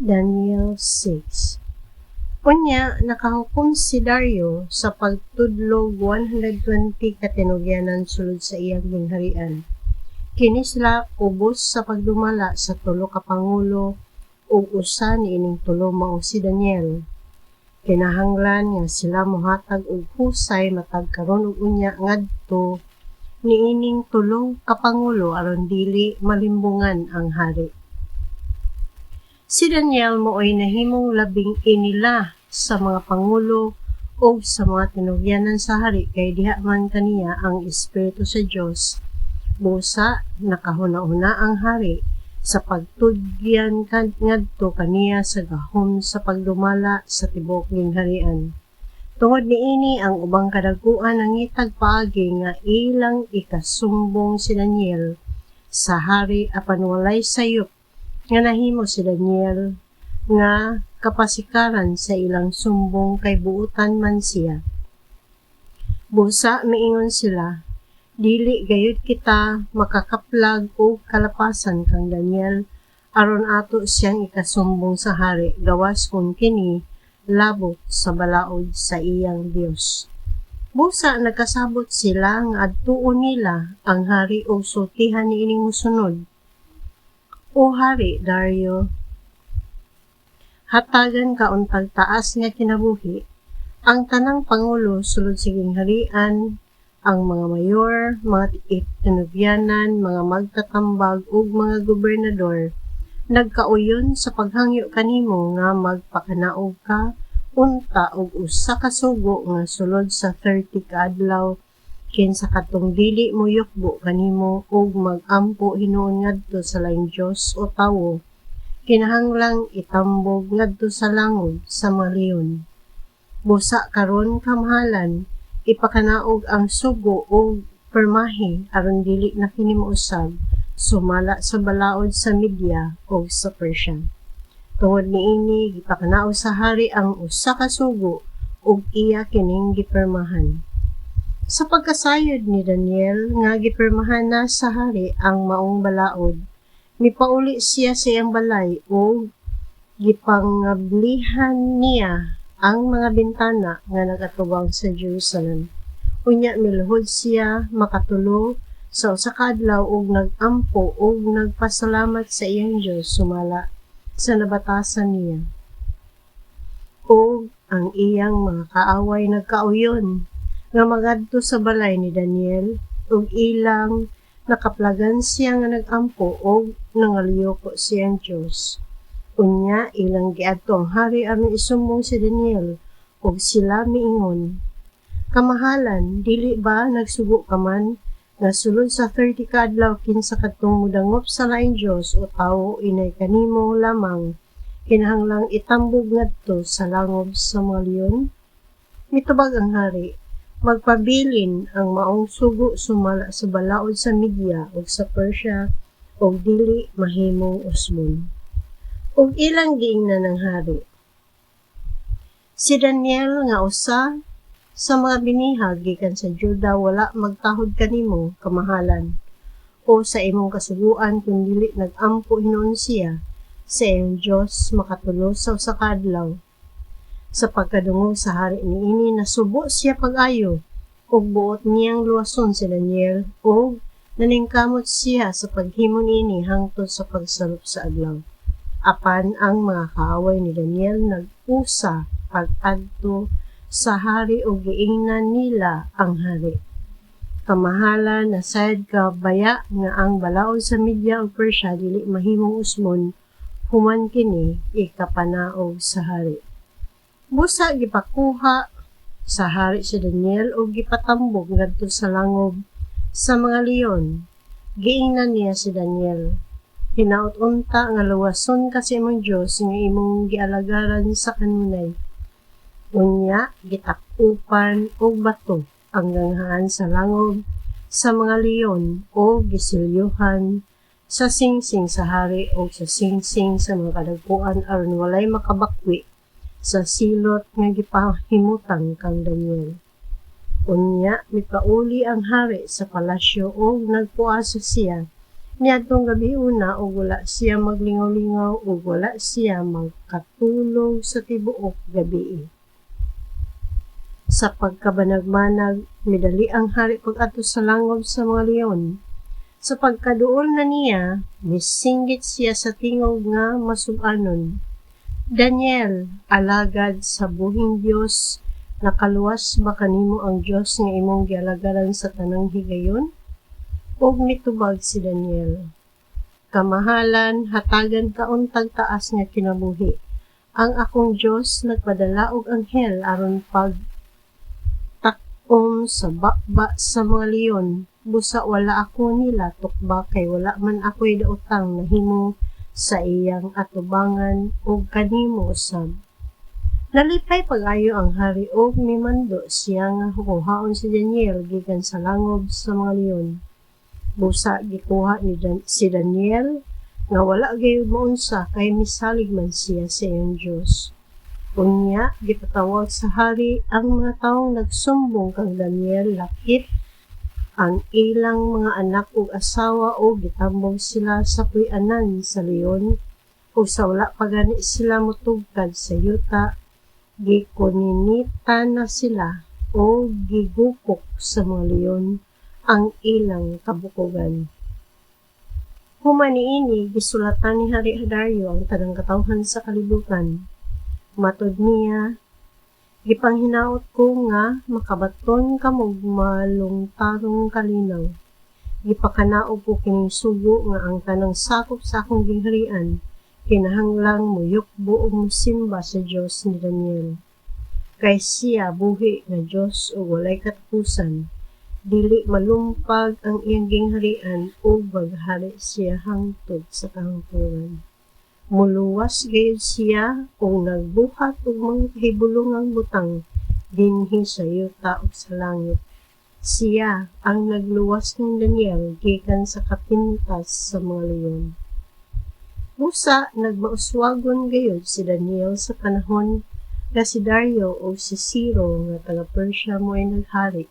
Daniel 6. Unya, nakahukom si Dario sa pagtudlog 120 katinugyanan sulod sa iyang gingharian. Kini sila ubos sa pagdumala sa tulo ka pangulo ug usa niining tulo mao si Daniel. Kinahanglan nga sila mohatag og husay matag karon ug unya ngadto niining tulo ka pangulo aron dili malimbungan ang hari. Si Daniel mooy nahimong labing inila sa mga pangulo o sa mga tinugyanan sa hari kay diha man kaniya ang Espiritu sa Dios. Busa nakahuna-una ang hari sa pagtugyan ngadto kaniya sa gahom sa pagdumala sa tibuok gingharian. Tungod niini ang ubang kadaguan nangitag paagi nga ilang ikasumbong si Daniel sa hari apan walay sayop nga nahimo si Daniel nga kapasikaran sa ilang sumbong kay buutan man siya. Busa miingon sila, dili gayud kita makakaplag o kalapasan kang Daniel aron ato siyang ikasumbong sa hari gawas kung kini labot sa balaod sa iyang Dios. Busa nagkasabot sila nga adtuon nila ang hari o sultihan niining mosunod. O Hari Dario, hatagan ka untag taas nga kinabuhi, ang tanang pangulo sulod sa gingharian, ang mga mayor, mga tinubyanan, mga magtatambag ug mga gobernador, nagkauyon sa paghangyo kanimo nga magpakanaog ka unta og usa ka sugo nga sulod sa 30 ka adlaw kinsa katong dili mo yukbo kanimo og mag-ampo hinuon ngadto sa laing Dios o tawo, kinahanglang itambog ngadto sa langod sa mga leon. Busa karon kamahalan, ipakanaog ang sugo o permahi aron dili na kini mousab, sumala sa balaod sa Media o sa Persia. Tungod niini gipakanaog sa hari ang usa ka sugo ug iya kining gipermahan. Sa pagkasayod ni Daniel nga gipirmahan na sa hari ang maong balaod, mipauli siya sa iyang balay o gipangablihan niya ang mga bintana nga nagatubang sa Jerusalem. Unya miluhod siya makatulo sa usa ka adlaw ug nagampo ug nagpasalamat sa iyang Dios sumala sa nabatasan niya. Ug ang iyang mga kaaway nagkauyon nga magadto sa balay ni Daniel ug ilang nakaplagan siya nga nagampo ug nangaliyoko siyang Dios. Unya ilang giadto ang hari aron isumbong si Daniel ug sila miingon, kamahalan, dili ba nagsugo ka man nga sulod sa 30 ka adlaw kinsa kadtong modangop sa laing Dios o tawo inay kanimo lamang kinahanglang itambog ngadto sa langob sa mga leon? Mitubag ang hari, magpabilin ang maong sugo sumala sa balaod sa Media ug sa Persia ug dili mahimong usbon. Ug ilang giingnan ng hari. Si Daniel nga usa sa mga binihag gikan sa Juda wala magtahod kanimo kamahalan o sa imong kasuguan kun dili nagampo hinuon siya sa iyang Dios makatulo sa usa ka adlaw. Sa pagkadungog sa hari niini nasubo siya pag-ayo ug buot niyang luwason si Daniel ug naningkamot siya sa paghimo niini hangtod sa pagsarup sa adlaw. Apan ang mga kaaway ni Daniel nag-usa pag-adto sa hari ug giingnan nila ang hari. Kamahalan nasayad ka baya nga ang balaod sa Media ug Persia dili mahimong usbon human kini ikapanaog sa hari. Busa gipakuha sa hari si Daniel o gipatambog ngadto sa langob sa mga leon. Giingnan niya si Daniel, hinaut unta nga luwason ka sa imong Dios nga imong gialagaran sa kanunay. Unya gitakupan og bato ang ganghaan sa langob sa mga leon o gisilyohan sa singsing sa hari o sa singsing sa mga kadagpuan aron walay makabakwi sa silot nga gipahimutan kang Daniel. Unya mipauli ang hari sa palasyo o nagpuasa siya Niadtong gabi una ug wala siya maglingaw-lingaw ug wala siya magkatulog sa tibuok gabii. Sa pagkabanag-manag, midali ang hari pag-ato sa langob sa mga leon. Sa pagkaduol na niya, misinggit siya sa tingog nga masub-anon. Daniel, alagad sa buhing Dios, nakaluwas ba kanimo ang Dios nga imong gialagaran sa tanang higayon? Ug mitubag si Daniel. Kamahalan, hatagan kaon tagtaas nga kinabuhi. Ang akong Dios nagpadala og anghel aron sa bakba sa mga leon. Busa wala ako nila tukba kay wala man ako'y daotang nahimo sa iyang atubangan ug kanimo usab. Nalipay pag-ayo ang hari og mimando siya nga hukuhaon si Daniel gikan sa langob sa mga leon. Busa gikuha si Daniel nga wala gayud maunsa kay misalig man siya sa iyang Dios. Unya, gipatawag sa hari ang mga taong nagsumbong kang Daniel lakip ang ilang mga anak ug asawa o gitambong sila sa puy-anan sa leon o sa wala pa gani sila motugkad sa yuta, gikuninita na sila o gigupok sa mga leon ang ilang kabukogan. Humaniini, gisulatan ni Hari Dario ang tanang katawhan sa kalibutan. Matod niya, gipanghinaot ko nga makabaton kamog malungtarong kalinaw. Gipakanaog ko kining sugo nga ang tanang sakop sa akong gingharian, kinahanglang muyukbo ug musimba sa Dios ni Daniel. Kay siya buhi nga Dios ug walay katapusan, dili malumpag ang iyang gingharian ug maghari siya hangtod sa kahangturan. Muluwas gayud siya o nagbuhat og mga kahibulongang butang dinhi sa yuta ug sa langit. Siya ang nagluwas ng Daniel gikan sa kapintas sa mga leon. Busa nagmauswagon gayud si Daniel sa panahon nga si Dario o si Ciro nga taga Persia mo'y naghari.